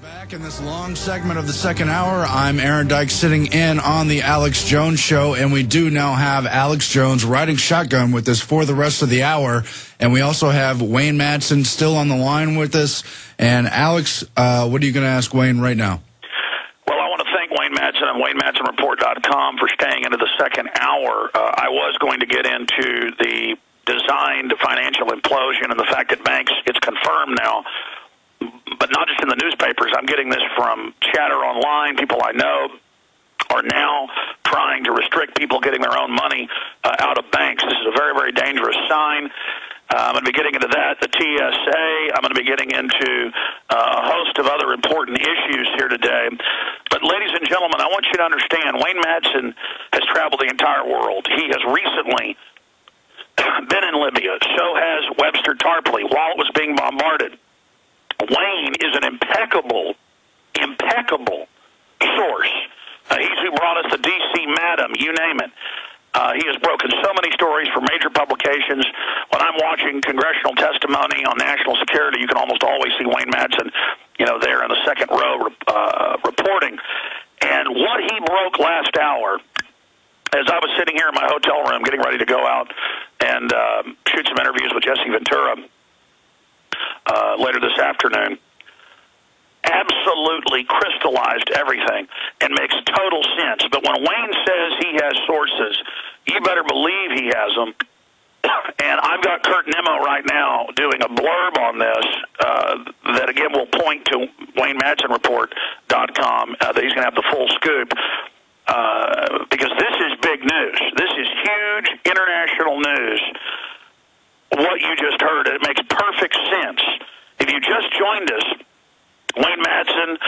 Back in this long segment of the second hour, I'm Aaron Dyke sitting in on the Alex Jones Show, and we do now have Alex Jones riding shotgun with us for the rest of the hour, and we also have Wayne Madsen still on the line with us. And Alex, what are you going to ask Wayne right now? Well, I want to thank Wayne Madsen and WayneMadsenReport.com for staying into the second hour. I was going to get into the designed financial implosion and the fact that banks, it's confirmed now, but not just in the newspapers. I'm getting this from chatter online. People I know are now trying to restrict people getting their own money out of banks. This is a very, very dangerous sign. I'm going to be getting into that, the TSA. I'm going to be getting into a host of other important issues here today. But ladies and gentlemen, I want you to understand, Wayne Madsen has traveled the entire world. He has recently been in Libya. So has Webster Tarpley while it was being bombarded. Wayne is an impeccable source. He's who brought us the D.C. Madam, you name it. He has broken so many stories for major publications. When I'm watching congressional testimony on national security, you can almost always see Wayne Madsen, there in the second row reporting. And what he broke last hour, as I was sitting here in my hotel room getting ready to go out and shoot some interviews with Jesse Ventura later this afternoon, absolutely crystallized everything and makes total sense. But when Wayne says he has sources, you better believe he has them. And I've got Kurt Nimmo right now doing a blurb on this that, again, will point to WayneMadsenReport.com, that he's going to have the full scoop. Because this is big news. This is huge international news. What you just heard, it makes perfect sense. If you just joined us, Wayne Madsen,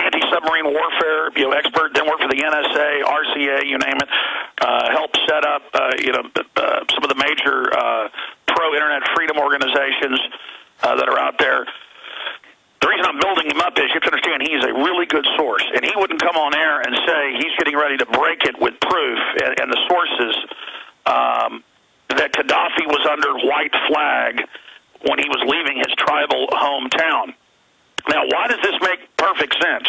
anti-submarine warfare expert, then worked for the NSA, RCA, you name it, helped set up some of the major pro-internet freedom organizations that are out there. The reason I'm building him up is you have to understand he is a really good source, and he wouldn't come on air and say he's getting ready to break it with proof and the sources that Qaddafi was under white flag when he was leaving his tribal hometown. Now, why does this make perfect sense?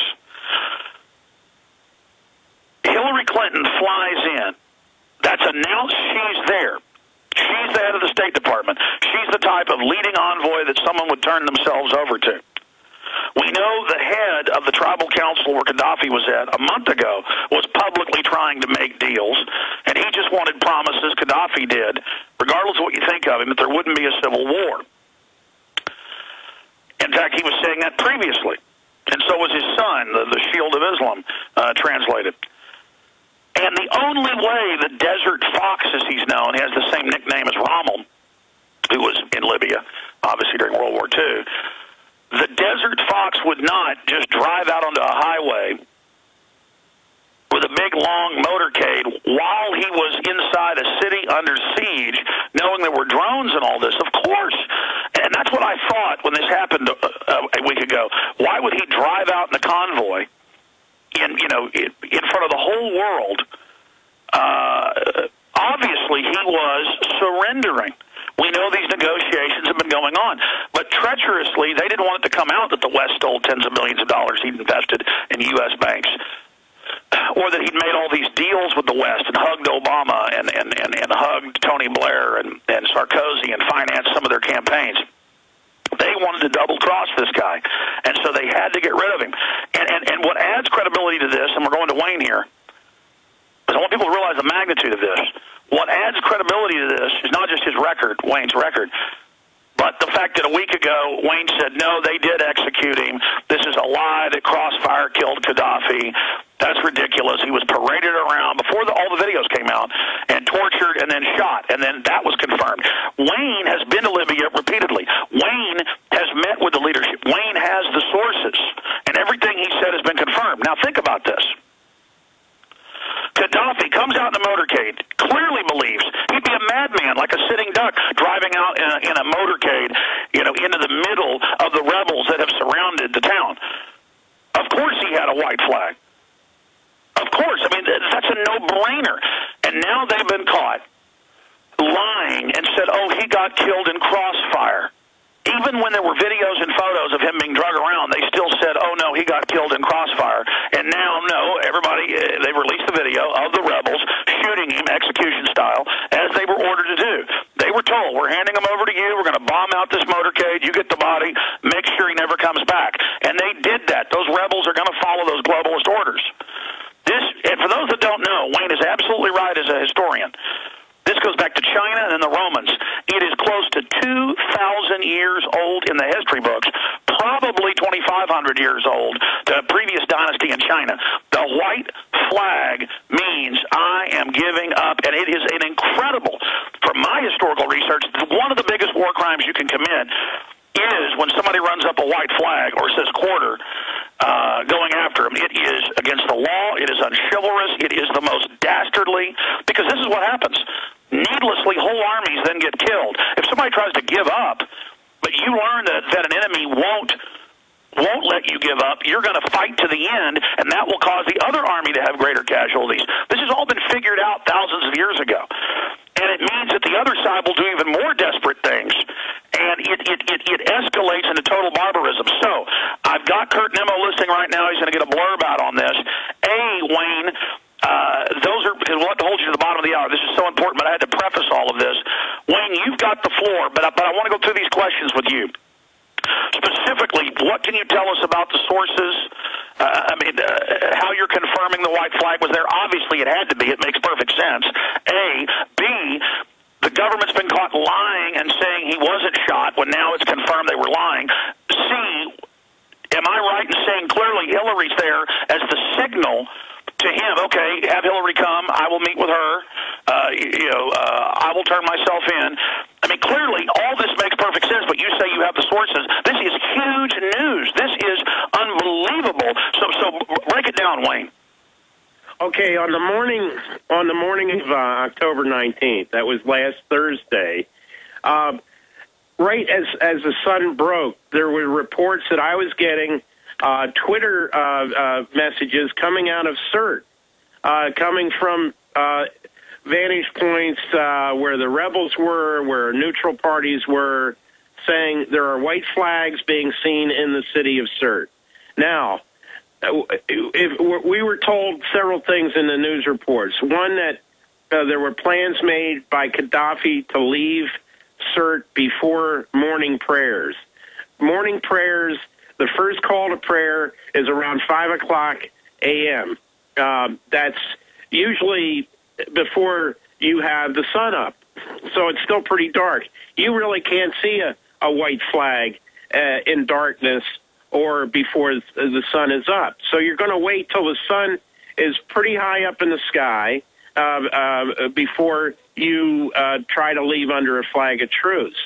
Hillary Clinton flies in. That's announced she's there. She's the head of the State Department. She's the type of leading envoy that someone would turn themselves over to. We know the head of the tribal council where Qaddafi was at a month ago was publicly trying to make deals, and he just wanted promises, Qaddafi did, regardless of what you think of him, that there wouldn't be a civil war. In fact, he was saying that previously, and so was his son, the Shield of Islam, translated. And the only way the Desert Fox, as he's known, he has the same nickname as Rommel, who was in Libya, obviously during World War II, the Desert Fox would not just drive out onto a highway with a big, long motorcade while he was inside a city under siege, knowing there were drones and all this. Of course. And that's what I thought when this happened a week ago. Why would he drive out in the convoy in front of the whole world? Obviously, he was surrendering. We know these negotiations have been going on, but treacherously, they didn't want it to come out that the West stole tens of millions of dollars he'd invested in U.S. banks, or that he'd made all these deals with the West and hugged Obama and hugged Tony Blair and Sarkozy and financed some of their campaigns. They wanted to double-cross this guy, and so they had to get rid of him. And what adds credibility to this, and we're going to Wayne here, because I want people to realize the magnitude of this. What adds credibility to this is not just his record, Wayne's record, but the fact that a week ago Wayne said, no, they did execute him. This is a lie that Crossfire killed Qaddafi. That's ridiculous. He was paraded around before all the videos came out and tortured and then shot, and then that was confirmed. Wayne has been to Libya repeatedly. Wayne has met with the leadership. Wayne has the sources, and everything he said has been confirmed. Now think about this. Qaddafi comes out in a motorcade, clearly believes he'd be a madman, like a sitting duck, driving out in a motorcade, into the middle of the rebels that have surrounded the town. Of course he had a white flag. Of course. I mean, that's a no-brainer. And now they've been caught lying and said, oh, he got killed in Crossfire. Even when there were videos and photos of him being dragged around, they still said, oh, no, he got video of the rebels shooting him execution style, as they were ordered to do. They were told, we're handing him over to you, we're going to bomb out this motorcade, you get the body, make sure he never comes back. And they did that. Those rebels are going to follow those globalist orders. And for those that don't know, Wayne is absolutely right as a historian. This goes back to China and the Romans. It is close to 2,000 years old in the history books, probably 2,500 years old, the previous dynasty in China. The white flag means I am giving up, and it is an incredible, from my historical research, one of the biggest war crimes you can commit is when somebody runs up a white flag or says quarter going after him. It is against the law. It is unchivalrous. It is the most dastardly, because this is what happens. Needlessly, whole armies then get killed. If somebody tries to give up, but you learn that an enemy won't let you give up, you're going to fight to the end, and that will cause the other army to have greater casualties. This has all been figured out thousands of years ago. And it means that the other side will do even more desperate things, and it escalates into total barbarism. So I've got Kurt Nimmo listening right now. He's going to get a blurb out on this. Wayne, we'll have to hold you to the bottom of the hour. This is so important, but I had to preface all of this. Wayne, you've got the floor, but I want to go through these questions with you. Specifically, what can you tell us about the sources? How you're confirming the white flag was there? Obviously, it had to be. It makes perfect sense. A. B. The government's been caught lying and saying he wasn't shot when now it's confirmed they were lying. C. Am I right in saying clearly Hillary's there as the signal to him? Okay, have Hillary come. I will meet with her. I will turn myself in. Clearly, all this makes perfect sense, but you say you have the sources. This is huge news. This is unbelievable. So break it down, Wayne. Okay, on the morning of October 19th, that was last Thursday, right as the sun broke, there were reports that I was getting Twitter messages coming out of Sirte, coming from vantage points where the rebels were, where neutral parties were, saying there are white flags being seen in the city of Sirte. Now, we were told several things in the news reports. One, that there were plans made by Qaddafi to leave Sirte before morning prayers. Morning prayers, the first call to prayer is around 5 o'clock a.m. That's usually before you have the sun up, so it's still pretty dark. You really can't see a white flag in darkness or before the sun is up. So you're going to wait till the sun is pretty high up in the sky before you try to leave under a flag of truce.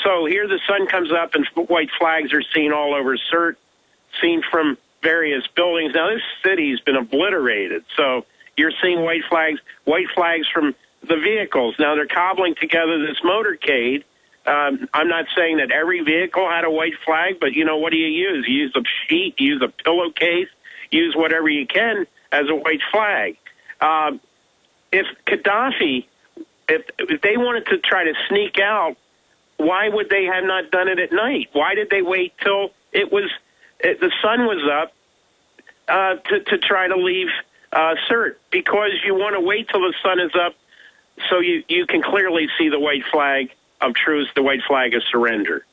So here the sun comes up and white flags are seen all over Sirte, seen from various buildings. Now, this city's been obliterated, so you're seeing white flags from the vehicles. Now, they're cobbling together this motorcade. I'm not saying that every vehicle had a white flag, but, what do you use? You use a sheet, you use a pillowcase, use whatever you can as a white flag. If Qaddafi, if they wanted to try to sneak out, why would they have not done it at night? Why did they wait till the sun was up to try to leave Sirte? Because you want to wait till the sun is up so you can clearly see the white flag of truce, the white flag of surrender.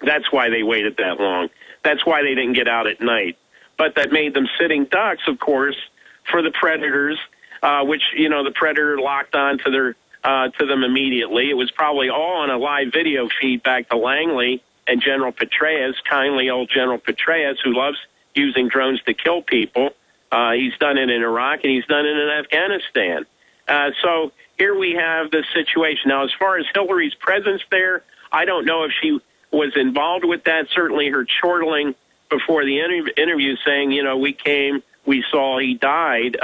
That's why they waited that long. That's why they didn't get out at night. But that made them sitting ducks, of course, for the predators, which, the predator locked on to them immediately. It was probably all on a live video feed back to Langley and General Petraeus, kindly old General Petraeus, who loves using drones to kill people. He's done it in Iraq, and he's done it in Afghanistan. So here we have this situation. Now, as far as Hillary's presence there, I don't know if she was involved with that. Certainly her chortling before the interview saying, we came, we saw, he died.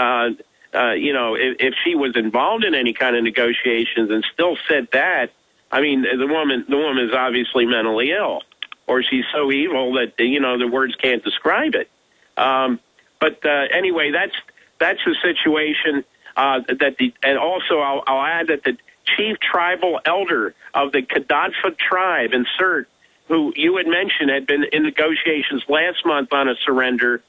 If she was involved in any kind of negotiations and still said that, the woman is obviously mentally ill, or she's so evil that, the words can't describe it. But anyway, that's the situation. And also I'll add that the chief tribal elder of the Qaddafi tribe in Sirte, who you had mentioned had been in negotiations last month on a surrender,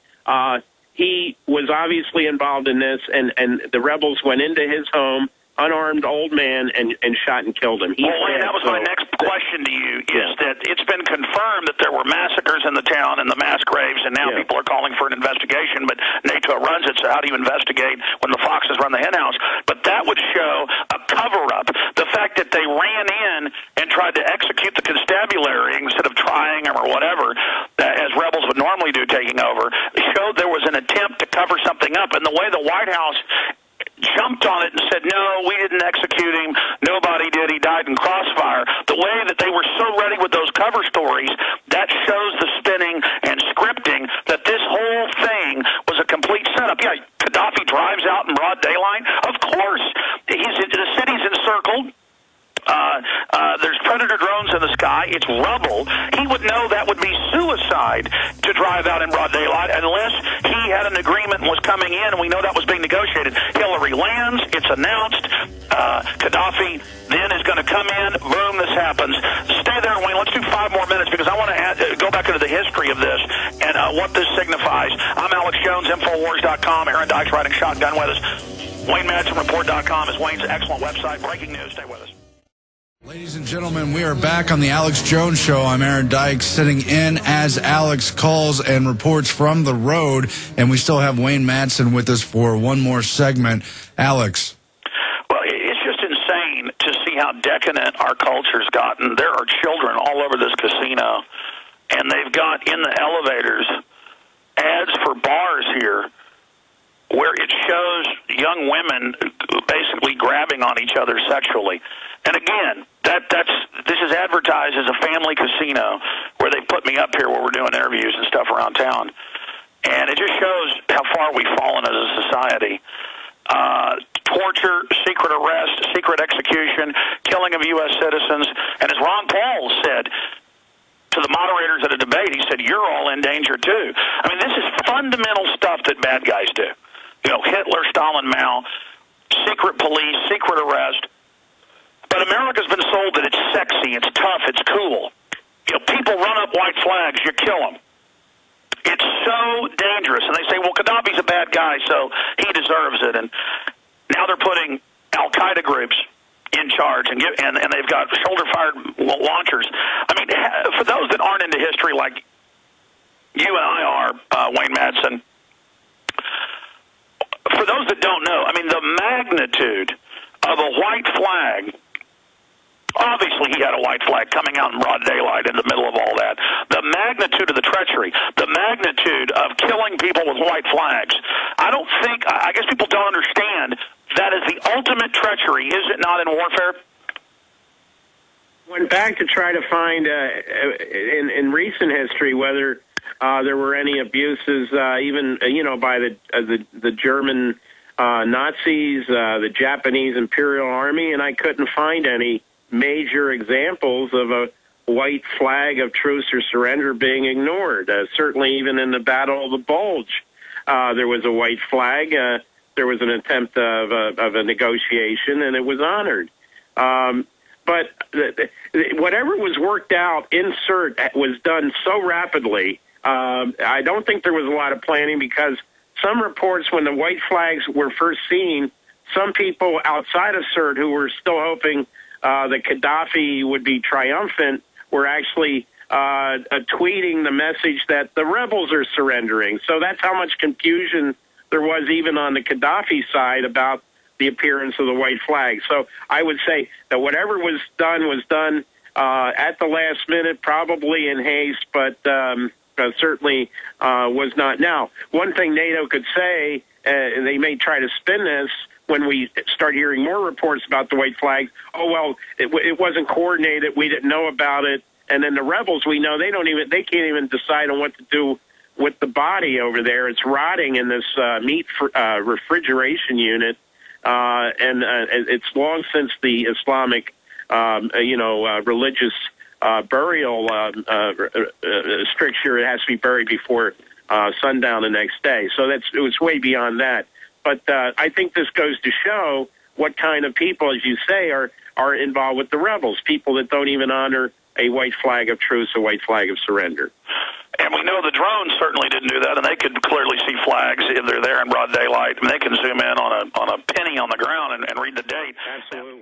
he was obviously involved in this, and the rebels went into his home, unarmed old man, and shot and killed him. Wayne, that was my next question to you, is that it's been confirmed that there were massacres in the town and the mass graves, and now people are calling for an investigation, but NATO runs it, so how do you investigate when the foxes run the henhouse? But that would show a cover-up. The fact that they ran in and tried to execute the constabulary instead of trying them or whatever, as rebels would normally do taking over, showed there was an attempt to cover something up. And the way the White House jumped on it and said, no, we didn't execute him, nobody did, he died in crossfire. The way that they were so ready with those cover stories, that shows the spinning and scripting that this whole thing was a complete setup. Yeah, Qaddafi drives out in broad daylight. Of course. The city's encircled. There's predator drones in the sky. It's rubble. He would know that would be suicide to drive out in broad daylight unless he had an agreement and was coming in, and we know that was being negotiated. Hillary lands. It's announced. Qaddafi then is going to come in. Boom, this happens. Stay there, Wayne. Let's do 5 more minutes because I want to go back into the history of this and what this signifies. I'm Alex Jones, Infowars.com. Aaron Dykes riding shotgun with us. WayneMadsenReport.com is Wayne's excellent website. Breaking news. Stay with us. Ladies and gentlemen, we are back on the Alex Jones Show. I'm Aaron Dykes, sitting in as Alex calls and reports from the road, and we still have Wayne Madsen with us for one more segment. Alex. Well, it's just insane to see how decadent our culture's gotten. There are children all over this casino, and they've got in the elevators ads for bars here where it shows young women basically grabbing on each other sexually. And again, this is advertised as a family casino where they put me up here where we're doing interviews and stuff around town. And it just shows how far we've fallen as a society. Torture, secret arrest, secret execution, killing of U.S. citizens. And as Ron Paul said to the moderators at a debate, he said, you're all in danger too. I mean, this is fundamental stuff that bad guys do. You know, Hitler, Stalin, Mao, secret police, secret arrest. But America's been sold that it's sexy, it's tough, it's cool. You know, people run up white flags, you kill them. It's so dangerous. And they say, well, Qaddafi's a bad guy, so he deserves it. And now they're putting al-Qaeda groups in charge, and they've got shoulder-fired launchers. I mean, for those that aren't into history like you and I are, Wayne Madsen, for those that don't know, I mean, the magnitude of a white flag. Obviously, he had a white flag coming out in broad daylight in the middle of all that. The magnitude of the treachery, the magnitude of killing people with white flags. I guess people don't understand that is the ultimate treachery, is it not, in warfare? Went back to try to find, in recent history, whether there were any abuses, even, by the German Nazis, the Japanese Imperial Army, and I couldn't find any major examples of a white flag of truce or surrender being ignored. Certainly even in the Battle of the Bulge, there was a white flag. There was an attempt of a negotiation, and it was honored. But whatever was worked out in Sirte was done so rapidly. I don't think there was a lot of planning because some reports when the white flags were first seen, some people outside of Sirte who were still hoping that Qaddafi would be triumphant were actually tweeting the message that the rebels are surrendering. So that's how much confusion there was even on the Qaddafi side about the appearance of the white flag. So I would say that whatever was done at the last minute, probably in haste, but certainly was not. Now, one thing NATO could say, and they may try to spin this, when we start hearing more reports about the white flag, it wasn't coordinated, we didn't know about it, and then the rebels, we know they can't even decide on what to do with the body over there. It's rotting in this meat refrigeration unit, and it's long since the Islamic, religious burial stricture. It has to be buried before sundown the next day. So it was way beyond that. But I think this goes to show what kind of people, as you say, are involved with the rebels, people that don't even honor a white flag of truce, a white flag of surrender. And we know the drones certainly didn't do that. mean, they could clearly see flags if they're there in broad daylight. I mean, they can zoom in on a penny on the ground and read the date. Absolutely.